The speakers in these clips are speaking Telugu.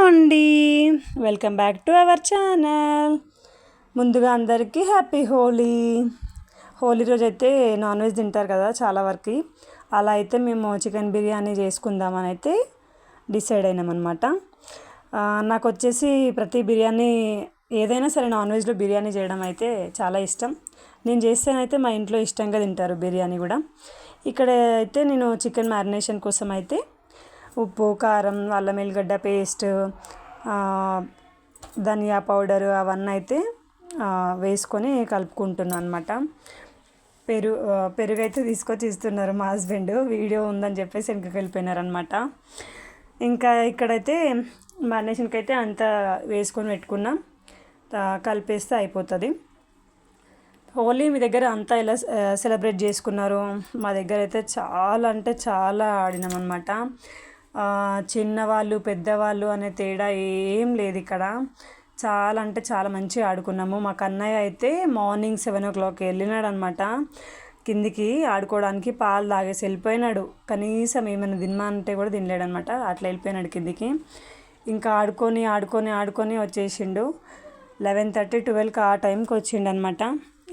అండి, welcome back to our channel. ముందుగా అందరికీ హ్యాపీ హోలీ. హోలీ రోజు అయితే నాన్ వెజ్ తింటారు కదా చాలా వరకు. అలా అయితే మేము చికెన్ బిర్యానీ చేసుకుందామని అయితే డిసైడ్ అయినామన్నమాట. నాకు వచ్చేసి ప్రతి బిర్యానీ ఏదైనా సరే నాన్ వెజ్లో బిర్యానీ చేయడం అయితే చాలా ఇష్టం. నేను చేస్తేనైతే మా ఇంట్లో ఇష్టంగా తింటారు బిర్యానీ కూడా. ఇక్కడ అయితే నేను చికెన్ మ్యారినేషన్ కోసం అయితే ఉప్పు, కారం, అల్లం వెల్లిగడ్డ పేస్ట్, ధనియా పౌడరు అవన్నీ అయితే వేసుకొని కలుపుకుంటున్నాను అనమాట. పెరుగు అయితే తీసుకొచ్చి ఇస్తున్నారు మా హస్బెండ్. వీడియో ఉందని చెప్పేసి వెనకకి వెళ్ళిపోయినారనమాట. ఇంకా ఇక్కడైతే మ్యారినేషన్కి అయితే అంతా వేసుకొని పెట్టుకున్నాం, కలిపేస్తే అయిపోతుంది. హోలీ మీ దగ్గర అంతా ఎలా సెలబ్రేట్ చేసుకున్నారు? మా దగ్గర అయితే చాలా అంటే చాలా ఆడినామన్నమాట. చిన్నవాళ్ళు పెద్దవాళ్ళు అనే తేడా ఏం లేదు ఇక్కడ. చాలా అంటే చాలా మంచిగా ఆడుకున్నాము. మా కన్నయ్య అయితే మార్నింగ్ 7 o'clock వెళ్ళినాడు అనమాట కిందికి ఆడుకోవడానికి. పాలు తాగేసి వెళ్ళిపోయినాడు. కనీసం ఏమైనా తినమంటే కూడా తినలేడనమాట. అట్లా వెళ్ళిపోయినాడు కిందికి. ఇంకా ఆడుకొని ఆడుకొని ఆడుకొని వచ్చేసిండు. 11:30, 12కి ఆ టైంకి వచ్చిండు అనమాట.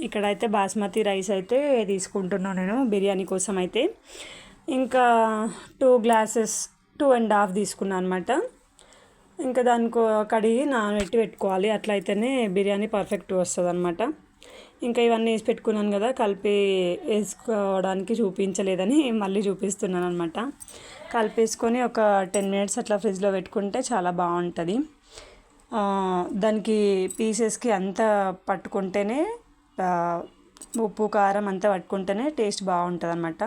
ఇక్కడైతే బాస్మతి రైస్ అయితే తీసుకుంటున్నాను నేను బిర్యానీ కోసం అయితే. ఇంకా 2 glasses 2.5 తీసుకున్నాను అనమాట. ఇంకా దానికి కడిగి నానబెట్టి పెట్టుకోవాలి. అట్లయితేనే బిర్యానీ పర్ఫెక్ట్ వస్తుంది అనమాట. ఇంకా ఇవన్నీ వేసి పెట్టుకున్నాను కదా, కలిపి వేసుకోవడానికి చూపించలేదని మళ్ళీ చూపిస్తున్నాను అనమాట. కలిపేసుకొని ఒక 10 minutes అట్లా ఫ్రిడ్జ్లో పెట్టుకుంటే చాలా బాగుంటుంది. దానికి పీసెస్కి అంతా పట్టుకుంటేనే, ఉప్పు కారం అంతా పట్టుకుంటేనే టేస్ట్ బాగుంటుంది అనమాట.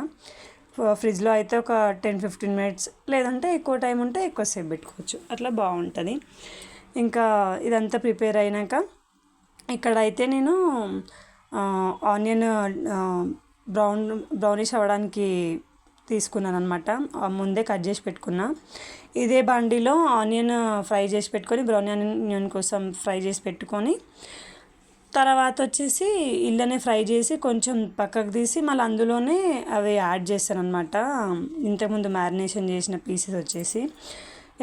ఫ్రిడ్జ్లో అయితే ఒక 10-15 minutes, లేదంటే ఎక్కువ టైం ఉంటే ఎక్కువసేపు పెట్టుకోవచ్చు, అట్లా బాగుంటుంది. ఇంకా ఇదంతా ప్రిపేర్ అయినాక ఇక్కడైతే నేను ఆనియన్ బ్రౌనిష్ అవ్వడానికి తీసుకున్నాను అనమాట. ముందే కట్ చేసి పెట్టుకున్నా. ఇదే బండిలో ఆనియన్ ఫ్రై చేసి పెట్టుకొని, బ్రౌన్ ఆనియన్ కోసం ఫ్రై చేసి పెట్టుకొని, తర్వాత వచ్చేసి ఇళ్ళనే ఫ్రై చేసి కొంచెం పక్కకు తీసి మళ్ళీ అందులోనే అవి యాడ్ చేస్తాను అనమాట. ఇంతకుముందు మ్యారినేషన్ చేసిన పీసెస్ వచ్చేసి,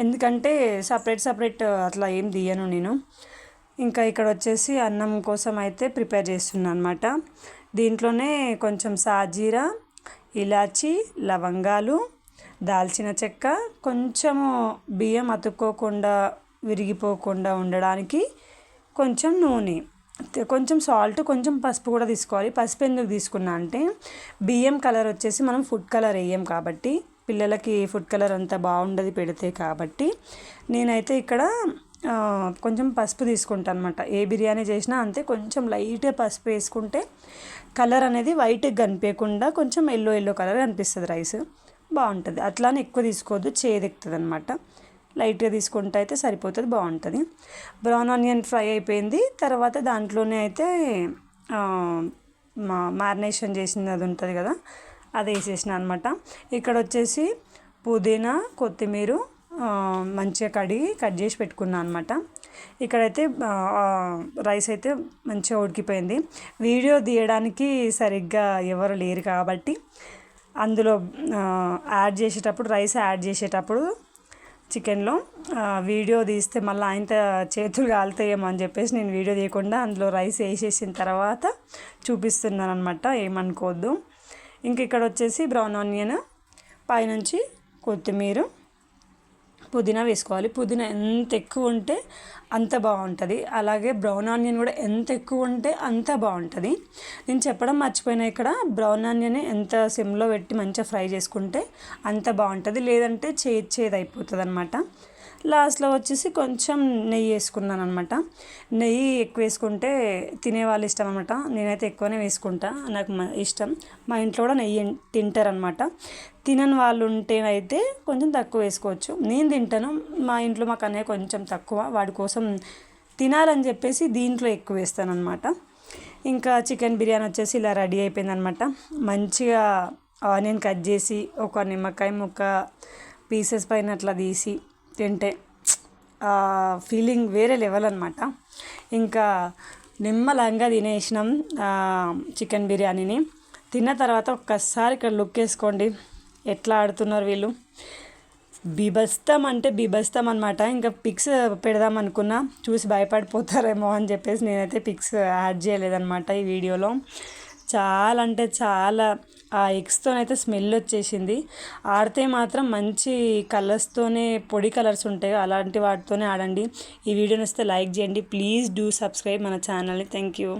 ఎందుకంటే సపరేట్ అట్లా ఏం తీయను నేను. ఇంకా ఇక్కడ వచ్చేసి అన్నం కోసం అయితే ప్రిపేర్ చేస్తున్నాను అనమాట. దీంట్లోనే కొంచెం సాజీరా, ఇలాచి, లవంగాలు, దాల్చిన చెక్క, కొంచెము బియ్యం అతుక్కోకుండా విరిగిపోకుండా ఉండడానికి కొంచెం నూనె, కొంచెం సాల్ట్, కొంచెం పసుపు కూడా తీసుకోవాలి. పసుపు ఎందుకు తీసుకున్నా అంటే బియ్యం కలర్ వచ్చేసి మనం ఫుడ్ కలర్ వేయం కాబట్టి, పిల్లలకి ఫుడ్ కలర్ అంత బాగుండదు పెడితే, కాబట్టి నేనైతే ఇక్కడ కొంచెం పసుపు తీసుకుంటాను అనమాట. ఏ బిర్యానీ చేసినా అంతే, కొంచెం లైట్గా పసుపు వేసుకుంటే కలర్ అనేది వైట్గా కనిపించకుండా కొంచెం ఎల్లో కలర్ కనిపిస్తుంది రైస్, బాగుంటుంది. అట్లానే ఎక్కువ తీసుకోవద్దు, చేదెక్కుతుంది అనమాట. లైట్గా తీసుకుంటే అయితే సరిపోతుంది, బాగుంటుంది. బ్రౌన్ ఆనియన్ ఫ్రై అయిపోయింది. తర్వాత దాంట్లోనే అయితే మ్యారినేషన్ చేసింది అది ఉంటుంది కదా, అది వేసేసిన అనమాట. ఇక్కడ వచ్చేసి పుదీనా, కొత్తిమీర మంచిగా కడిగి కట్ చేసి పెట్టుకున్నాను అనమాట. ఇక్కడైతే రైస్ అయితే మంచిగా ఉడికిపోయింది. వీడియో తీయడానికి సరిగ్గా ఎవరు లేరు కాబట్టి అందులో రైస్ యాడ్ చేసేటప్పుడు చికెన్లో వీడియో తీస్తే మళ్ళీ ఆయన చేతులు కాలుతాయేమో అని చెప్పేసి నేను వీడియో తీయకుండా అందులో రైస్ వేసేసిన తర్వాత చూపిస్తున్నాను అనమాట, ఏమనుకోవద్దు. ఇంక ఇక్కడ వచ్చేసి బ్రౌన్ ఆనియన్, పైనుంచి కొత్తిమీర, పుదీనా వేసుకోవాలి. పుదీనా ఎంత ఎక్కువ ఉంటే అంత బాగుంటుంది. అలాగే బ్రౌన్ ఆనియన్ కూడా ఎంత ఎక్కువ ఉంటే అంత బాగుంటుంది. నేను చెప్పడం మర్చిపోయినా, ఇక్కడ బ్రౌన్ ఆనియన్ ఎంత సిమ్లో పెట్టి మంచిగా ఫ్రై చేసుకుంటే అంత బాగుంటుంది, లేదంటే చేదు అయిపోతుంది అనమాట. లాస్ట్లో వచ్చేసి కొంచెం నెయ్యి వేసుకున్నాను అనమాట. నెయ్యి ఎక్కువ వేసుకుంటే తినేవాళ్ళు ఇష్టం అనమాట. నేనైతే ఎక్కువనే వేసుకుంటా, నాకు ఇష్టం. మా ఇంట్లో కూడా నెయ్యి తింటారనమాట. తినని వాళ్ళు ఉంటేనైతే కొంచెం తక్కువ వేసుకోవచ్చు. నేను తింటాను, మా ఇంట్లో మా కన్నయ్య కొంచెం తక్కువ, వాడి కోసం తినాలని చెప్పేసి దీంట్లో ఎక్కువ వేస్తాను అనమాట. ఇంకా చికెన్ బిర్యానీ వచ్చేసి ఇలా రెడీ అయిపోయిందనమాట. మంచిగా ఆనియన్ కట్ చేసి ఒక నిమ్మకాయ ముక్క పీసెస్ పైన అట్లా తీసి తింటే ఫీలింగ్ వేరే లెవెల్ అనమాట. ఇంకా నిమ్మలంగా తినేసినాం చికెన్ బిర్యానీని. తిన్న తర్వాత ఒక్కసారి ఇక్కడ లుక్ వేసుకోండి, ఎట్లా ఆడుతున్నారు వీళ్ళు. బీభత్సం అంటే బీభత్సం అనమాట. ఇంకా పిక్స్ పెడదాం అనుకున్నా, చూసి భయపడిపోతారేమో అని చెప్పేసి నేనైతే పిక్స్ యాడ్ చేయలేదన్నమాట ఈ వీడియోలో. చాలా అంటే చాలా ఆ ఎగ్స్తోనైతే స్మెల్ వచ్చేసింది. ఆడితే మాత్రం మంచి కలర్స్తోనే, పొడి కలర్స్ ఉంటాయి అలాంటి వాటితోనే ఆడండి. ఈ వీడియోని వస్తే లైక్ చేయండి. ప్లీజ్ డూ సబ్స్క్రైబ్ మన ఛానల్ని. Thank you.